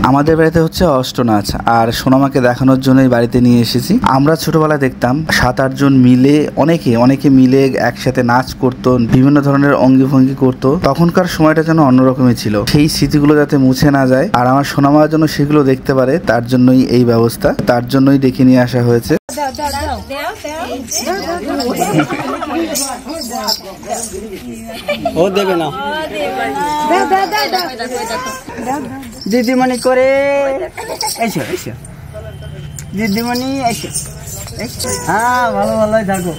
আমাদের বাড়িতে হচ্ছে অষ্টনাচ, আর সোনামাকে দেখানোর জন্যই বাড়িতে নিয়ে এসেছি। আমরা ছোটবেলায় দেখতাম 7-8 জন মিলে অনেকে মিলে একসাথে নাচ করতো, বিভিন্ন ধরনের অঙ্গি ভঙ্গি করতো। তখনকার সময়টা যেন অন্যরকমই ছিল। সেই স্মৃতিগুলো যাতে মুছে না যায় আর আমার সোনামার জন্য সেগুলো দেখতে পারে, তার জন্যই এই ব্যবস্থা, তার জন্যই ডেকে নিয়ে আসা হয়েছে। ও দেবে না, দিদিমণি করে এসো এসো, দিদিমণি এসো। হ্যাঁ ভালো ভালোই থাকো।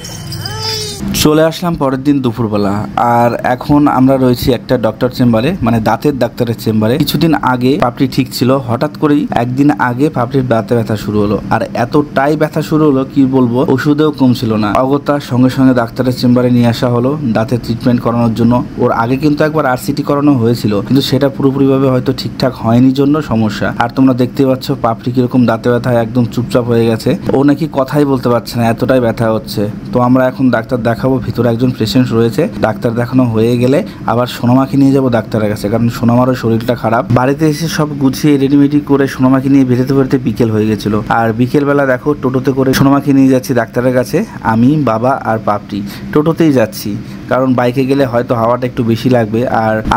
চলে আসলাম পরের দিন দুপুরবেলা, আর এখন আমরা রয়েছি একটা ডক্টর চেম্বারে, মানে দাঁতের ডাক্তারের চেম্বারে। কিছুদিন আগে পাপড়ি ঠিক ছিল, হঠাৎ করেই একদিন আগে পাপড়ির দাঁতে ব্যথা শুরু হলো, আর এতটাই ব্যথা শুরু হলো কি বলবো, ওষুধেও কমছিল না। অগত্যা সঙ্গে সঙ্গে ডাক্তারের চেম্বারে নিয়ে আসা হলো দাঁতের ট্রিটমেন্ট করানোর জন্য। ওর আগে কিন্তু একবার RCT করানো হয়েছিল, কিন্তু সেটা পুরোপুরিভাবে হয়তো ঠিকঠাক হয়নি জন্য সমস্যা। আর তোমরা দেখতে পাচ্ছ পাপড়ি কিরকম দাঁতে ব্যথা, একদম চুপচাপ হয়ে গেছে। ও নাকি কথাই বলতে পারছে না, এতটাই ব্যথা হচ্ছে। তো আমরা এখন ডাক্তার দেখাবো, ভিতরে একজন পেশেন্ট রয়েছে। ডাক্তার দেখানো হয়ে গেলে আবার সোনামাকে নিয়ে যাব ডাক্তারের কাছে, কারণ সোনামারও শরীরটা খারাপ। বাড়িতে এসে সব গুছিয়ে রেডিমেডি করে সোনামাকে নিয়ে বেরোতে বিকেল হয়ে গেছিল। আর বিকেলবেলা দেখো টোটোতে করে সোনামাকে নিয়ে যাচ্ছি ডাক্তারের কাছে, আমি, বাবা আর পাপড়ি। টোটোতেই যাচ্ছি, কারণ বাইকে গেলে হয়তো হাওয়াটা একটু বেশি লাগবে।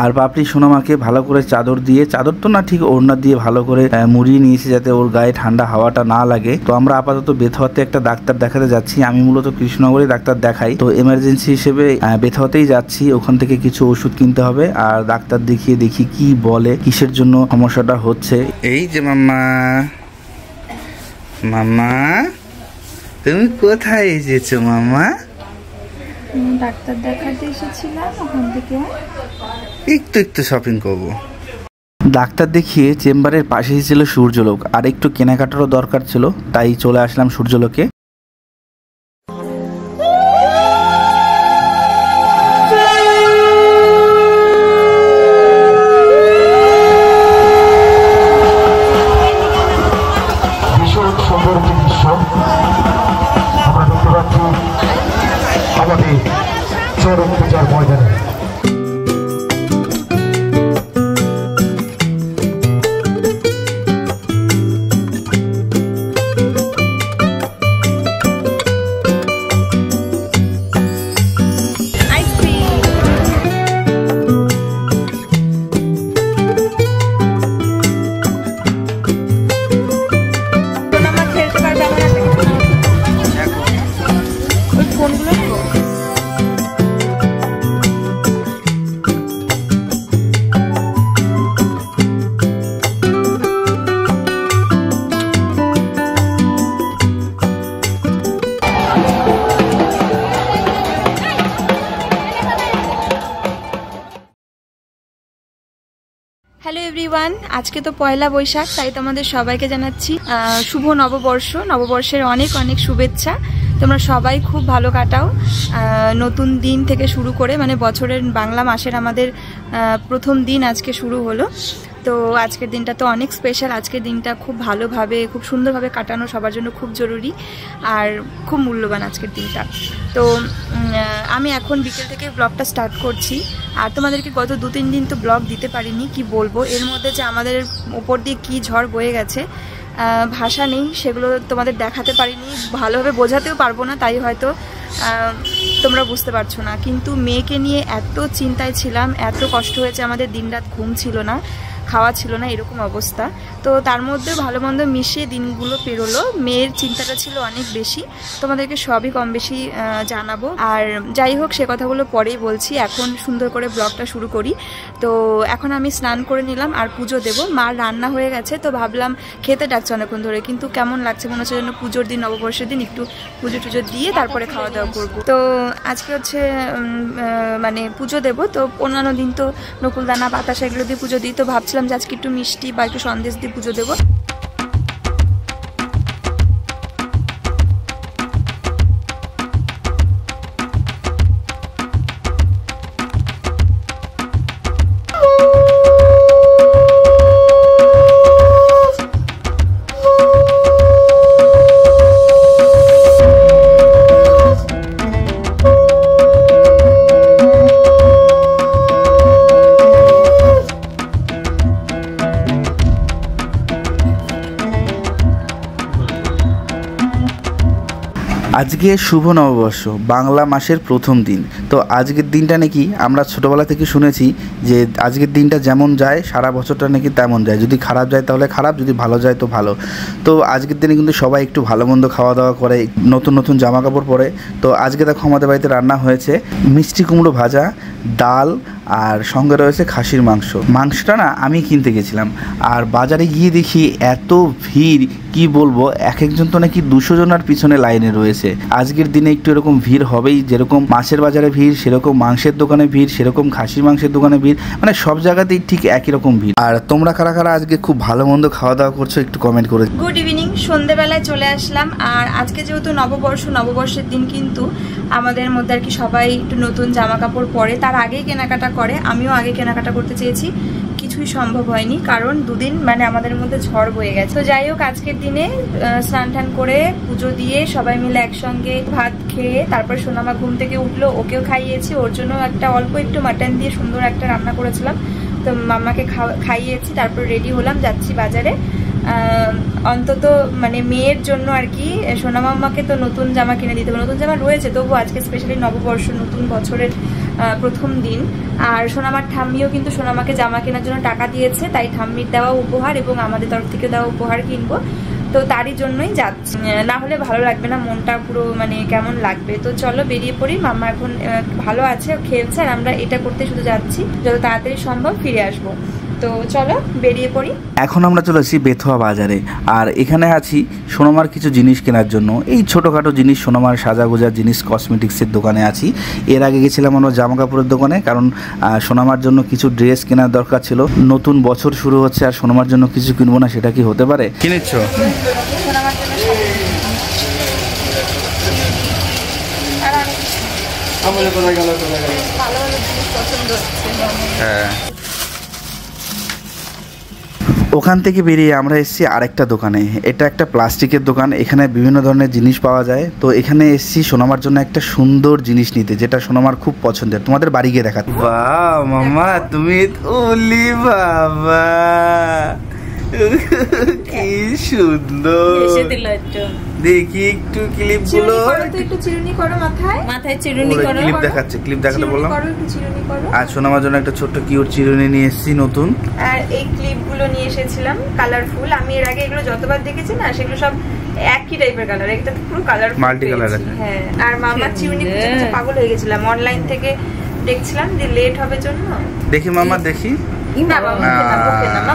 আর পাপড়ি সোনামাকে ভালো করে চাদর দিয়ে, চাদর তো না ঠিক ওড়না দিয়ে ভালো করে মুড়িয়ে নিয়েছে যাতে ওর গায়ে ঠান্ডা হাওয়াটা না লাগে। তো আমরা আপাতত বেথুয়াতে একটা ডাক্তার দেখাতে যাচ্ছি। আমি মূলত কৃষ্ণনগরে ডাক্তার দেখাই, তো এমার্জেন্সি হিসেবে বেথুয়াতেই যাচ্ছি। ওখান থেকে কিছু ওষুধ কিনতে হবে, আর ডাক্তার দেখিয়ে দেখি কি বলে, কিসের জন্য সমস্যাটা হচ্ছে। এই যে মাম্মা, মাম্মা তুমি কোথায় এসেছো মাম্মা? ডাক্তার দেখাতে এসেছিলাম, ওখান থেকে একটু শপিং করবো। ডাক্তার দেখিয়ে চেম্বারের পাশেই ছিল সূর্যলোক, আর একটু কেনাকাটারও দরকার ছিল, তাই চলে আসলাম সূর্যলোকে। আমাদের চরম পূজার ময়দানে হ্যালো এভরিওয়ান, আজকে তো পয়লা বৈশাখ, তাই তোমাদের সবাইকে জানাচ্ছি শুভ নববর্ষ। নববর্ষের অনেক অনেক শুভেচ্ছা। তোমরা সবাই খুব ভালো কাটাও। নতুন দিন থেকে শুরু করে, মানে বছরের বাংলা মাসের আমাদের প্রথম দিন আজকে শুরু হলো। তো আজকের দিনটা তো অনেক স্পেশাল। আজকের দিনটা খুব ভালোভাবে, খুব সুন্দরভাবে কাটানো সবার জন্য খুব জরুরি আর খুব মূল্যবান আজকের দিনটা। তো আমি এখন বিকেল থেকে ব্লগটা স্টার্ট করছি। আর তোমাদেরকে গত 2-3 দিন তো ব্লগ দিতে পারিনি, কি বলবো। এর মধ্যে যে আমাদের ওপর দিয়ে কি ঝড় বয়ে গেছে, ভাষা নেই, সেগুলো তোমাদের দেখাতে পারিনি, ভালোভাবে বোঝাতেও পারবো না, তাই হয়তো তোমরা বুঝতে পারছো না। কিন্তু মেয়েকে নিয়ে এত চিন্তায় ছিলাম, এত কষ্ট হয়েছে আমাদের, দিনরাত ঘুম ছিল না, খাওয়া ছিল না, এরকম অবস্থা। তো তার মধ্যে ভালো মন্দ মিশিয়ে দিনগুলো পেরোলো। মেয়ের চিন্তাটা ছিল অনেক বেশি, তোমাদেরকে সবই কম বেশি জানাবো। আর যাই হোক, সে কথাগুলো পরেই বলছি, এখন সুন্দর করে ব্লগটা শুরু করি। তো এখন আমি স্নান করে নিলাম আর পুজো দেবো। মার রান্না হয়ে গেছে, তো ভাবলাম খেতে ডাকছে অনেকক্ষণ ধরে, কিন্তু কেমন লাগছে মনে হচ্ছে যেন পুজোর দিন, নববর্ষের দিন একটু পুজো টুজো দিয়ে তারপরে খাওয়া দাওয়া করবো। তো আজকে হচ্ছে মানে পুজো দেবো। তো অন্যান্য দিন তো নকুলদানা, বাতাসা এগুলো দিয়ে পুজো দিই, তো ভাবছিলাম যে আজকে একটু মিষ্টি বা একটু সন্দেশ দিয়ে পুজো দেবো। আজকে শুভ নববর্ষ, বাংলা মাসের প্রথম দিন। তো আজকের দিনটা নাকি আমরা ছোটোবেলা থেকে শুনেছি যে আজকের দিনটা যেমন যায় সারা বছরটা নাকি তেমন যায়, যদি খারাপ যায় তাহলে খারাপ, যদি ভালো যায় তো ভালো। তো আজকের দিনে কিন্তু সবাই একটু ভালো মন্দ খাওয়া দাওয়া করে, নতুন নতুন জামা কাপড় পরে। তো আজকে দেখো আমাদের বাড়িতে রান্না হয়েছে মিষ্টি কুমড়ো ভাজা, ডাল, আর সঙ্গে রয়েছে খাসির মাংস। মাংসটা না আমি কিনতে গেছিলাম, আর বাজারে গিয়ে দেখি এত ভিড়, কি বলবো, এক একজন তো নাকি 200 জনের পিছনে লাইনে রয়েছে। আজকের দিনে একটু এরকম ভিড় হবেই, যেরকম মাছের বাজারে ভিড়, সেরকম মাংসের দোকানে ভিড়, সেরকম খাসির মাংসের দোকানে ভিড়, মানে সব জায়গাতেই ঠিক একই রকম ভিড়। আর তোমরা কারা কারা আজকে খুব ভালো মন্দ খাওয়া দাওয়া করছো একটু কমেন্ট করে। গুড ইভিনিং, সন্ধ্যেবেলায় চলে আসলাম। আর আজকে যেহেতু নববর্ষের দিন, কিন্তু আমাদের মধ্যে আর কি সবাই একটু নতুন জামা কাপড় পরে, তার আগেই কেনাকাটা করে। আমিও আগে কেনাকাটা করতে চেয়েছি, কিছুই সম্ভব হয়নি, কারণ দুদিন মানে আমাদের মধ্যে ঝড় বয়ে গেছে। তো যাই হোক, আজকের দিনে স্নান টান করে পুজো দিয়ে সবাই মিলে একসঙ্গে ভাত খেয়ে তারপর সোনামা ঘুম থেকে উঠলো, ওকেও খাইয়েছি। ওর জন্য একটা অল্প একটু মাটন দিয়ে সুন্দর একটা রান্না করেছিলাম, তো মাম্মাকে খাইয়েছি। তারপর রেডি হলাম, যাচ্ছি বাজারে। অন্তত মানে মেয়ের জন্য আর কি, সোনা মাম্মাকে তো নতুন জামা কিনে দিতে হবে। নতুন জামা রয়েছে, তবু আজকে স্পেশালি নববর্ষ, নতুন বছরের প্রথম দিন। আর সোনামার ঠাম্মিও কিন্তু সোনামাকে জামা কেনার জন্য টাকা দিয়েছে, তাই ঠাম্মির দেওয়া উপহার এবং আমাদের তরফ থেকে দেওয়া উপহার কিনবো। তো তারই জন্যই যাচ্ছি, না হলে ভালো লাগবে না, মনটা পুরো মানে কেমন লাগবে। তো চলো বেরিয়ে পড়ি। মাম্মা এখন ভালো আছে, খেলছে, আর আমরা এটা করতে শুধু যাচ্ছি, যত তাড়াতাড়ি সম্ভব ফিরে আসবো। তো চলো বেরিয়ে পড়ি। এখন আমরা চলে আসি বেথুয়া বাজারে, আর এখানে আছি সোনামার কিছু জিনিস কেনার জন্য। এই ছোটোখাটো জিনিস, সোনামার সাজাগোজার জিনিস, কসমেটিক্সের দোকানে আছি। এর আগে গেছিলাম আমরা জামা কাপড়ের দোকানে, কারণ সোনামার জন্য কিছু ড্রেস কেনার দরকার ছিল। নতুন বছর শুরু হচ্ছে, আর সোনামার জন্য কিছু কিনবো না, সেটা কি হতে পারে? কিনেছ সোনামার জন্য ভালো ভালো জিনিস পছন্দ হচ্ছে। হ্যাঁ, ওখান থেকে বেরিয়ে আমরা এসেছি আরেকটা দোকানে। এটা একটা প্লাস্টিকের দোকান, এখানে বিভিন্ন ধরনের জিনিস পাওয়া যায়। তো এখানে এসেছি সোনামার জন্য একটা সুন্দর জিনিস নিতে, যেটা সোনামার খুব পছন্দের। তোমাদের বাড়ি গিয়ে দেখাতে। বাহ মামা, তুমি ওলি বাবা, কি সুন্দর। দেখি একটু ক্লিপ গুলো, একটু চিরুনি করো, মাথায় চিরুনি করো। ক্লিপ দেখাচ্ছে, ক্লিপ দেখাতে বললাম। আর সোনামার জন্য একটা ছোট্ট কিউট চিরুনি নিয়ে এসেছি নতুন। আর এই ক্লিপ গুলো নিয়ে এসেছিলাম কালারফুল। আমি এর আগে এগুলো যতবার দেখেছি না, সেগুলো সব একই টাইপের কালার, এটা তো পুরো কালারফুল, মাল্টি কালার আছে। হ্যাঁ, আর মামার চিরুনি খুঁজে পাগল হয়ে গেছিলাম, অনলাইন থেকে দেখছিলাম যে লেট হবে জন্য। দেখি মামা, দেখি।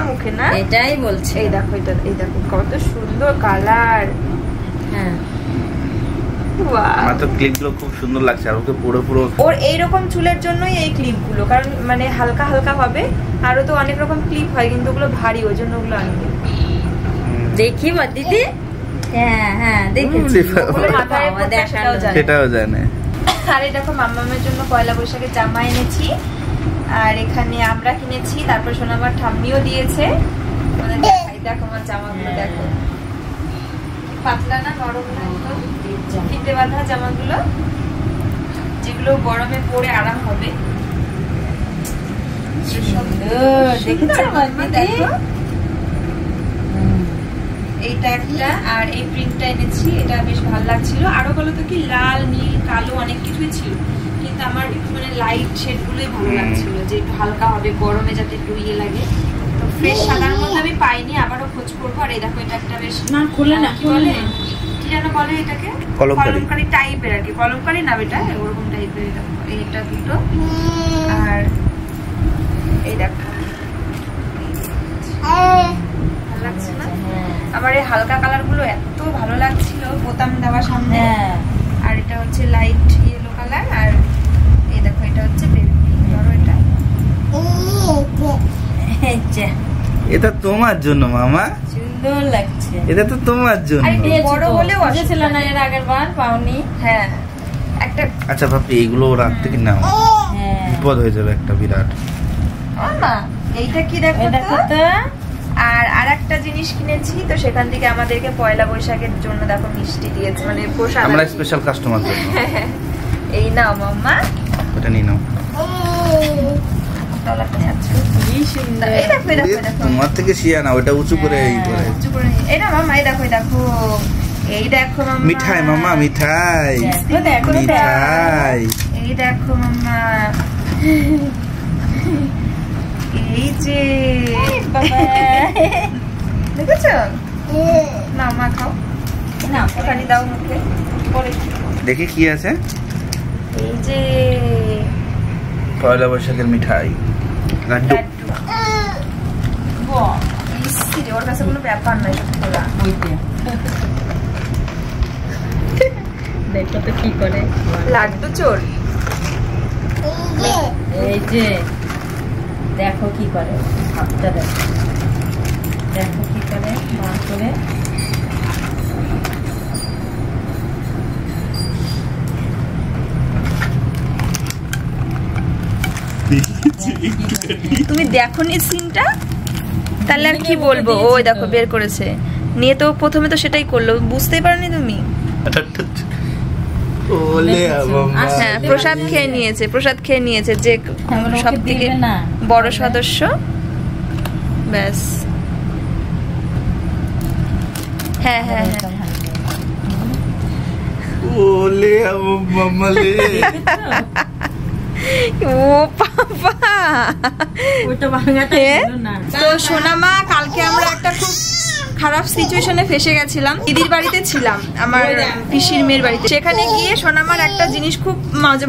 মুখে না, এটাই বলছে। এই দেখো, এই দেখো কত সুন্দর কালার। হ্যাঁ, আমার তো ক্লিপগুলো খুব সুন্দর লাগছে, আর ওকে পুরো ওর এইরকম চুলের জন্যই এই ক্লিপগুলো, কারণ মানে হালকা হালকা হবে। আরো তো অনেক রকম ক্লিপ হয়, কিন্তু ওগুলো ভারী, ওই জন্য ওগুলো আনবে। দেখি দিদি, হ্যাঁ দেখেছি, মাথায় সেটাও জানে। আর এই দেখো মাম্মামের জন্য পয়লা বৈশাখের জামা এনেছি, আর এখানে আমরা কিনেছি, তারপর সোনামার ঠাম্মিও দিয়েছে। দেখো আমার জামাগুলো, দেখো পাতলা না, নরম না, একদম ফিতে বাঁধা জামাগুলো, যেগুলো গরমে পরে আরাম হবে। এইটা একটা, আর এই প্রিন্টটা এনেছি, এটা বেশ ভালো লাগছিল। আরো বলো তো কি, লাল, নীল, কালো অনেক কিছুই ছিল, কিন্তু আমার একটু মানে লাইট শেড গুলোই ভালো লাগছিল, যে একটু হালকা হবে, গরমে যাতে একটু ইয়ে লাগে। তো ফ্রেশ সাদার মধ্যে আমি পাইনি, আবারও খোঁজ করবো। আর এই দেখো, এটা একটা বেশ খুলে না, কি বলে, কি যেন বলে এটাকে, কলমকারি টাইপের আর কি, কলমকারি না বেটা, ওরকম টাইপের। এইটা দুটো, আর এই দেখো ভালো লাগছে না? আমার এই হালকা কালার গুলো এত ভালো লাগছিল, বোতাম দেওয়া সামনে। আর এটা হচ্ছে লাইট ইয়েলো কালার, আর এই দেখো এটা হচ্ছে বেবি পিঙ্ক। ধরো, এটা এটা তোমার জন্য মামা, সুন্দর লাগছে। এটা তো তোমার জন্য। বড় হলেও আসছিল না, এর আগের বার পাওনি। হ্যাঁ, একটা। আচ্ছা ভাবি, এইগুলো রাত থেকে নাও, বিপদ হয়ে যাবে একটা বিরাট। মামা এইটা কি দেখো তো। আর আরেকটা জিনিস কিনেছি, তো সেখান থেকে আমাদেরকে পয়লা বৈশাখের জন্য দেখো মিষ্টি দিয়েছে, মানে প্রসাদ, আমরা স্পেশাল কাস্টমার জন্য। এই নাও মাম্মা, ওটা নিয়ে নাও। তোমার থেকে শিয়া না, ওটা উঁচু করে। এই না মামা, এই দেখো এই দেখো মাম্মা, মিঠাই মাম্মা, মিঠাই দেখো দেখো মিঠাই। এই দেখো মাম্মা, এই যে দেখেছো না মা খাও না, ওখানে দাও মুখে পরে। দেখি কি আছে। এই যে পয়লা বৈশাখের মিঠাই লাড্ডু। লাড্ডু। বাহ, ইসি রে, ওর কাছে কোনো ব্যাপার নয় সব খোলা। দেখো তো কি করে। লাড্ডু চোর। এই যে দেখো কি করে, হাতটা দেখো, দেখো কি করে বার করে। তুমি দেখোনি সিনটা, তাহলে আর কি বলবো। ওই দেখো বের করেছে নিয়ে, তো প্রথমে তো সেটাই করলো, বুঝতেই পারোনি তুমি। ওলে মাম্মা। হ্যাঁ, প্রসাদ খেয়ে নিয়েছে, প্রসাদ খেয়ে নিয়েছে যে সব থেকে বড় সদস্য। ব্যাস, হ্যাঁ হ্যাঁ হ্যাঁ, ওলে মাম্মা লে। ও বাবা, ওটা ভাঙাটা ছিল না। তো সোনামা, কালকে আমরা একটা খুব খারাপ সিচুয়েশনে ফেসে গেছিলাম। দিদির বাড়িতে ছিলাম, আমার পিসির মেয়ের বাড়িতে। সেখানে গিয়ে সোনামার একটা জিনিস খুব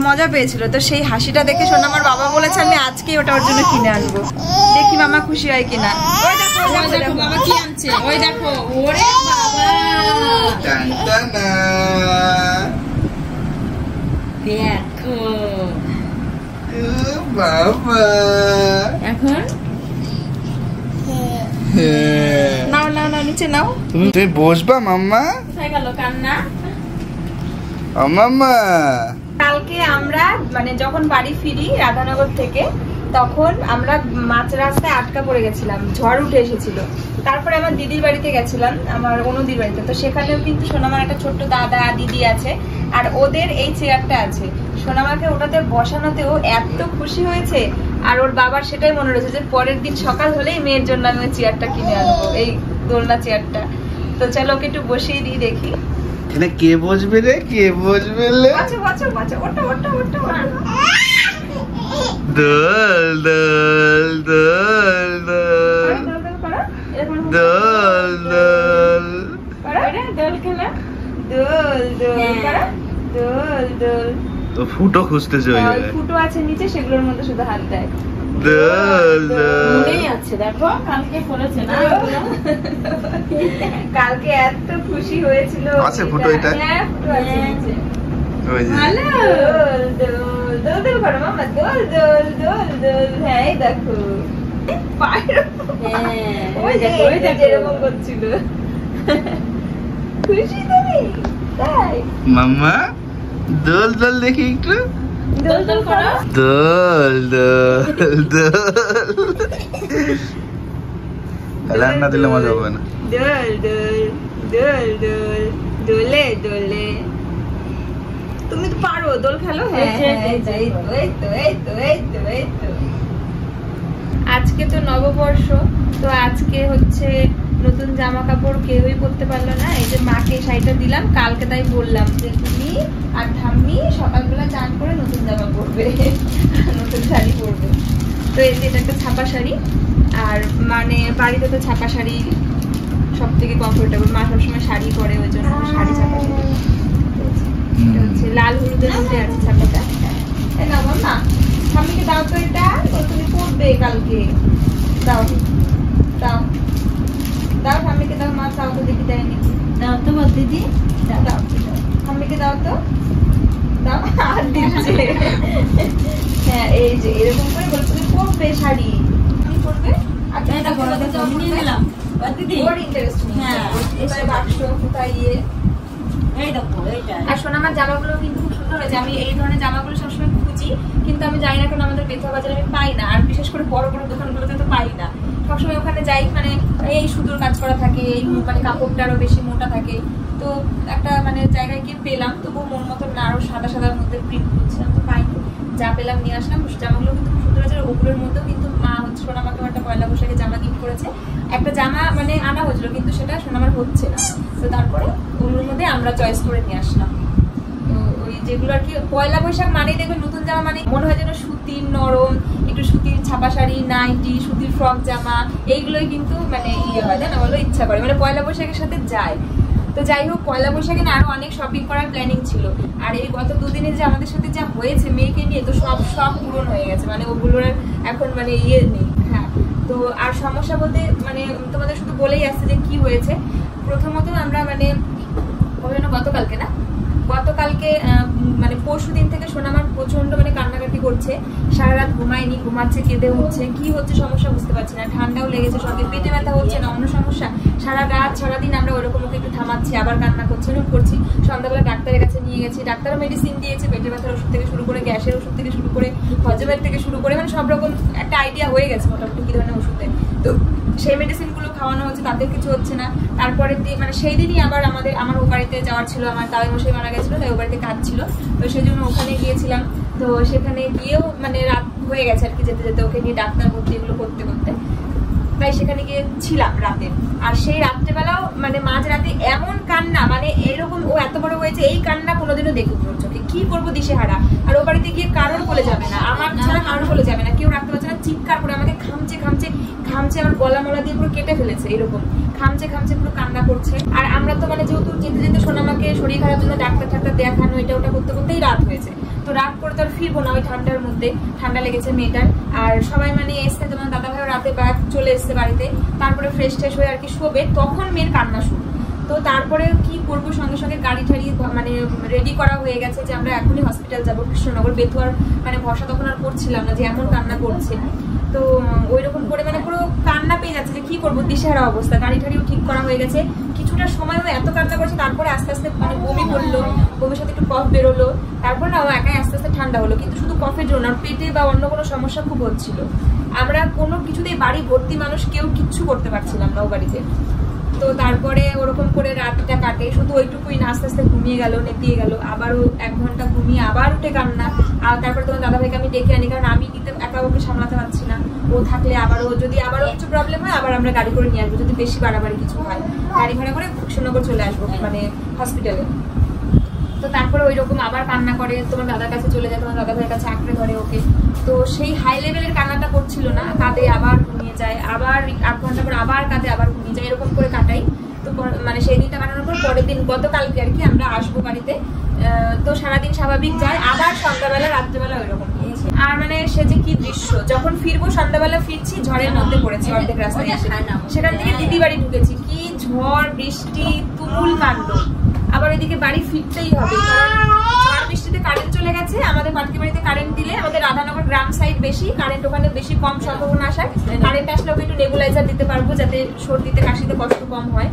মজা পেয়েছিল, তো সেই হাসিটা দেখে সোনামার বাবা বলেছে আমি আজকে ওটা ওর জন্য কিনে আনবো, দেখি মামা খুশি হয় কিনা। ওই দেখো, ওই দেখো বাবা কি আনছে, ওই দেখো। ওরে বাবা, টানটানা। দেখো ও বাবা। এখন হ্যাঁ। নাও নাও নাও, নিচে নাও। তুমি বসবা মাম্মা? কোথায় গেল কান্না? ও মাম্মা। কালকে আমরা মানে যখন বাড়ি ফিরি রাধানগর থেকে, তখন আমরা মাঝ রাস্তায় আটকা পড়ে গেছিলাম, ঝড় উঠে এসেছিল। তারপরে আমার দিদির বাড়িতে গেছিলাম, আমার অনুদির বাড়িতে। তো সেখানেও কিন্তু সোনামার একটা ছোট্ট দাদা দিদি আছে, আর ওদের এই চেয়ারটা আছে। সোনামাকে ওটাতে বসানোতেও এত খুশি হয়েছে, আর ওর বাবার সেটাই মনে রয়েছে যে পরের দিন সকাল হলেই মেয়ের জন্য আমি ওই চেয়ারটা কিনে আনবো, এই দোলনা চেয়ারটা। তো চলো ওকে একটু বসিয়ে দিই, দেখি। এখানে কে বসবে রে, কে বসবে রে? বাঁচো বাঁচো বাঁচো, ওটা ওটা ওটা ওটা। দোল দোল দোল দোল দোল দোল। দোল খেলা, দোল দোল করা, দোল দোল। তো ফুটো খুঁজতেছে ওই জায়গায়। ফুটো আছে নিচে, সেগুলোর মধ্যে শুধু হাত দেয়। দোল দোল। মনেই আছে, দেখো কালকে করেছে না। কালকে এত খুশি হয়েছিল। আছে ফুটো এটা? হ্যাঁ, ফুটো আছে নিচে। ওই যে। ভালো। দোল দোল দোল দোল করো মামা, দোল দোল দোল দোল। হ্যাঁ, এই দেখো পায়ের ওই যে যেরকম করছিল। খুশি তুমি? তাই মাম্মা দোল দোল দেখি একটু। দোল দোল করো। দোল দোল দোল। অ্যালার্ম না দিলে মজা হবে না। দোল দোল দোল দোল দোলে দোলে। তুমি তো পারো দোল খেলো। হ্যাঁ এই তো এই তো এই তো এই তো এই তো এই তো। আজকে তো নববর্ষ, তো আজকে হচ্ছে নতুন জামা কাপড় কেউই পরতে পারলো না। এই যে মাকে শাড়িটা দিলাম কালকে, তাই বললাম যে তুমি আর ঠাম্মি সকালবেলা চান করে নতুন জামা পরবে, নতুন শাড়ি পরবে। তো এই যে এটা একটা ছাপা শাড়ি, আর মানে বাড়িতে তো ছাপা শাড়ি সব থেকে কমফোর্টেবল। মা সবসময় শাড়ি পরে, ওই জন্য শাড়ি ছাপা শাড়ি। এটা হচ্ছে লাল হলুদের মধ্যে আছে ছাপাটা। এই না মাম্মা, ঠাম্মিকে দাও তো, এটা তুমি পরবে কালকে। দাও দাও দাও, ঠাম্মিকে দাও। মা চাও তো দেখি, দেয় নাকি? দাও তো বল দিদি, দাও দাও, ঠাম্মিকে দাও তো, দাও। আর দিচ্ছে। হ্যাঁ, এই যে এরকম করে বলে তুমি পরবে শাড়ি, তুমি পরবে। আর এটা বড় দেখো আমি নিয়ে নিলাম দিদি। ওর ইন্টারেস্ট নেই। হ্যাঁ, কোথায় বাক্স, কোথায় ইয়ে। এই দেখো এইটা। আর সোনামার জামাগুলো কিন্তু খুব সুন্দর হয়েছে। আমি এই ধরনের জামাগুলো সবসময় খুঁজি, কিন্তু আমি জানি না কেন আমাদের বেথা বাজারে আমি পাই না, আর বিশেষ করে বড় বড় দোকানগুলোতে তো পাই না। সবসময় ওখানে যাই, মানে এই সুন্দর কাজ করা থাকে, এই মানে কাপড়টা আরো বেশি মোটা থাকে। তো একটা মানে জায়গায় গিয়ে পেলাম, তবু মন মতো না, আরো সাদা সাদার মধ্যে প্রিন্ট করছিলাম, তো পাইনি। যা পেলাম নিয়ে আসলাম। জামাগুলো কিন্তু খুব সুন্দর হয়েছে, ওগুলোর মধ্যেও কিন্তু মা সোনামাকে একটা পয়লা বৈশাখে জামা গিফট করেছে, একটা জামা মানে আনা হয়েছিল কিন্তু সেটা সোনামার হচ্ছে না, তো তারপরে ওগুলোর মধ্যে আমরা চয়েস করে নিয়ে আসলাম। তো ওই যেগুলো আর কি পয়লা বৈশাখ মানেই দেখবেন নতুন জামা মানে মনে হয় যেন সুতির নরম, একটু সুতির ছাপা শাড়ি, নাইটি, সুতির ফ্রক জামা, এইগুলোই কিন্তু মানে ইয়ে হয় না, বলো ইচ্ছা করে, মানে পয়লা বৈশাখের সাথে যায়। তো যাই হোক, পয়লা বৈশাখে না আরো অনেক শপিং করার প্ল্যানিং ছিল, আর এই গত দুদিনে যে আমাদের সাথে যা হয়েছে মেয়েকে নিয়ে, তো সব পূরণ হয়ে গেছে, মানে ওগুলোর এখন মানে ইয়ে নেই। হ্যাঁ, তো আর সমস্যা বলতে মানে তোমাদের শুধু বলেই আসছে যে কি হয়েছে। প্রথমত আমরা মানে গতকালকে মানে পরশু দিন থেকে সোনামার প্রচন্ড মানে কান্নাকাটি করছে, সারা রাত ঘুমায়নি, ঘুমাচ্ছে, কেঁদে উঠছে, কি হচ্ছে সমস্যা বুঝতে পারছি না, ঠান্ডাও লেগেছে, সঙ্গে পেটে ব্যথা হচ্ছে না অন্য সমস্যা, সারা রাত সারাদিন আমরা ওরকম ওকে একটু থামাচ্ছি, আবার কান্না করছে, এরকম করছি। সন্ধ্যাবেলা ডাক্তারের কাছে নিয়ে গেছি, ডাক্তারও মেডিসিন দিয়েছে, পেটে ব্যথার ওষুধ থেকে শুরু করে, গ্যাসের ওষুধ থেকে শুরু করে, হজমের থেকে শুরু করে, মানে সব রকম একটা আইডিয়া হয়ে গেছে মোটামুটি কি ধরনের ওষুধে। তো সেই মেডিসিনগুলো খাওয়ানো হচ্ছে, তাতে কিছু হচ্ছে না। তারপরে মানে সেই দিনই আবার আমার ও বাড়িতে যাওয়ার ছিল, আমার তাই মশাই মারা গেছিলো, তাই ও বাড়িতে কাজ ছিল, তো সেই জন্য ওখানে গিয়েছিলাম। তো সেখানে গিয়েও মানে রাত হয়ে গেছে আর কি, যেতে যেতে ওকে নিয়ে ডাক্তার ভর্তি এগুলো করতে করতে, তাই সেখানে গিয়ে ছিলাম রাতে। আর সেই রাত্রেবেলাও মানে মাঝ রাতে এমন কান্না, মানে এরকম ও এত বড় হয়েছে এই কান্না কোনোদিনও দেখে পুরো চোখে, কি করবো দিশেহারা। আর ও বাড়িতে গিয়ে কারোর বলে যাবে না, আমার ছাড়া কারোর বলে যাবে না, কেউ রাখতে পারছে না, চিৎকার করে আমাকে খামচে খামচে খামচে আমার গলা মলা দিয়ে পুরো কেটে ফেলেছে, এরকম খামচে খামচে পুরো কান্না করছে। আর আমরা তো মানে যেহেতু যেতে যেতে সোনামাকে শরীর খারাপ জন্য ডাক্তার দেখানো এটা ওটা করতে করতেই রাত হয়েছে, তো রাত করে তো আর ফিরবো না, ওই ঠান্ডার মধ্যে ঠান্ডা লেগেছে মেয়েটার। আর সবাই মানে এসছে, তোমার দাদা ভাইও রাতে ব্যাগ চলে এসছে বাড়িতে, তারপরে ফ্রেশ ট্রেশ হয়ে আর কি শোবে, তখন মেয়ের কান্না শুরু। তো তারপরে কি করবো, সঙ্গে সঙ্গে গাড়ি ঠাড়ি মানে রেডি করা হয়ে গেছে যে আমরা এখনই হসপিটাল যাবো কৃষ্ণনগর। বেতুয়ার মানে ভরসা তখন আর করছিলাম না যে এমন কান্না করছে, তো ওই রকম করে মানে পুরো কান্না পেয়ে যাচ্ছে যে কি করবো, দিশেহারা অবস্থা। গাড়ি ঠাড়িও ঠিক করা হয়ে গেছে, কিছুটা সময় এত কান্না করছে, তারপরে আস্তে আস্তে মানে বমি করলো, বমির সাথে একটু কফ বেরোলো, তারপর না ও একাই আস্তে আস্তে ঠান্ডা হলো, কিন্তু শুধু কফের জন্য, আর পেটে বা অন্য কোনো সমস্যা খুব হচ্ছিল। আমরা কোনো কিছুতেই বাড়ি ভর্তি মানুষ কেউ কিচ্ছু করতে পারছিলাম না ও বাড়িতে। তো তারপরে ওরকম করে রাতটা কাটে, শুধু ওইটুকুই না, আস্তে আস্তে ঘুমিয়ে গেল, নেতিয়ে গেল, আবারও 1 ঘন্টা ঘুমিয়ে আবার উঠে কান্না। আর তারপরে তোমার দাদা ভাইকে আমি ডেকে আনি, কারণ আমি কিন্তু একা ওকে সামলাতে পারছি না, ও থাকলে আবারও যদি আবারও কিছু প্রবলেম হয় আবার আমরা গাড়ি করে নিয়ে আসবো, যদি বেশি বাড়াবাড়ি কিছু হয় গাড়ি ভাড়া করে কৃষ্ণনগর চলে আসবো মানে হসপিটালে। তো তারপরে ওই রকম আবার কান্না করে, তোমার দাদার কাছে চলে যায়, তোমার দাদা ভাইয়ের কাছে আঁকড়ে ধরে ওকে। তো সেই হাই লেভেলের কান্নাটা করছিল না, কাঁদে আবার ঘুমিয়ে যায়, আবার 8 ঘন্টা পর আবার কাঁদে আবার ঘুমিয়ে যায়, এরকম করে কাটাই। তো মানে সেই দিনটা কাটানোর পর পরের দিন গতকালকে আর কি আমরা আসবো বাড়িতে, তো সারাদিন স্বাভাবিক যায়, আবার সন্ধ্যাবেলা রাত্রেবেলা ওই রকম। আর মানে সে যে কি দৃশ্য, যখন ফিরবো সন্ধ্যাবেলা ফিরছি ঝড়ের মধ্যে পড়েছি অর্ধেক রাস্তায় এসে, সেখান থেকে দিদি বাড়ি ঢুকেছি, কি ঝড় বৃষ্টি তুমুল কাণ্ড। আবার এদিকে বাড়ি ফিরতেই হবে, কারণ ঝড় বৃষ্টিতে কারেন্ট চলে গেছে। আমাদের পাটকি বাড়িতে কারেন্ট দিলে, আমাদের রাধানগর গ্রাম সাইড বেশি কারেন্ট, ওখানে বেশি কম সম্ভাবনা আসার, কারেন্ট আসলে ওকে একটু নেবুলাইজার দিতে পারবো যাতে সর্দিতে কাশিতে কষ্ট কম হয়।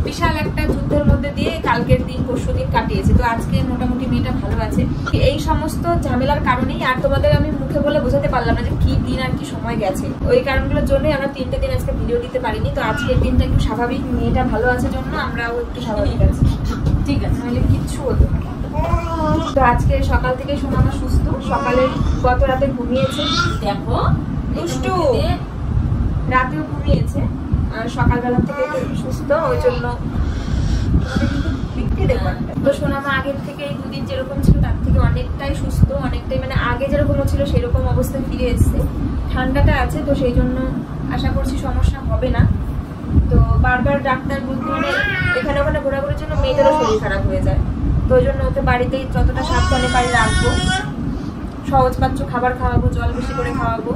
বিশাল একটা যুদ্ধের মধ্যে দিয়ে কালকের দিন পরশু দিন কাটিয়েছে, তো আজকে মোটামুটি মেয়েটা ভালো আছে। এই সমস্ত ঝামেলার কারণেই আর তোমাদের আমি মুখে বলে বোঝাতে পারলাম না যে কি দিন আর কি সময় গেছে, ওই কারণগুলোর জন্যই আমরা 3টে দিন আজকে ভিডিও দিতে পারিনি। তো আজকের দিনটা একটু স্বাভাবিক, মেয়েটা ভালো আছে জন্য আমরাও একটু স্বাভাবিক আছি, ঠিক আছে, নাহলে কিচ্ছু হতো না। তো আজকে সকাল থেকে সোনামা সুস্থ, সকালে গত রাতে ঘুমিয়েছে, দেখো দুষ্টু, রাতেও ঘুমিয়েছে, আর সকালবেলা থেকে সুস্থ, ওই জন্য তো সোনামা আগের থেকে এই 2 দিন যেরকম ছিল তার থেকে অনেকটাই সুস্থ, অনেকটাই মানে আগে যেরকম ছিল সেরকম অবস্থায় ফিরে এসছে। ঠান্ডাটা আছে তো সেই জন্য আশা করছি সমস্যা হবে না। তো বারবার ডাক্তার বলতে মানে এখানে ওখানে ঘোরাঘুরির জন্য মেয়েদেরও শরীর খারাপ হয়ে যায়, তো ওই জন্য ওকে বাড়িতেই যতটা সাবধানে পারি রাখবো, সহজ পাচ্য খাবার খাওয়াবো, জল বেশি করে খাওয়াবো।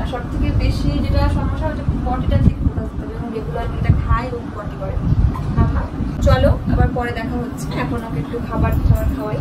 আর সব থেকে বেশি যেটা সমস্যা হচ্ছে পটিটা ঠিক করতে হবে, এবং রেগুলার যেটা খায় ও পটি করে না। চলো আবার পরে দেখা হচ্ছে, এখন ওকে একটু খাবার খাওয়াই।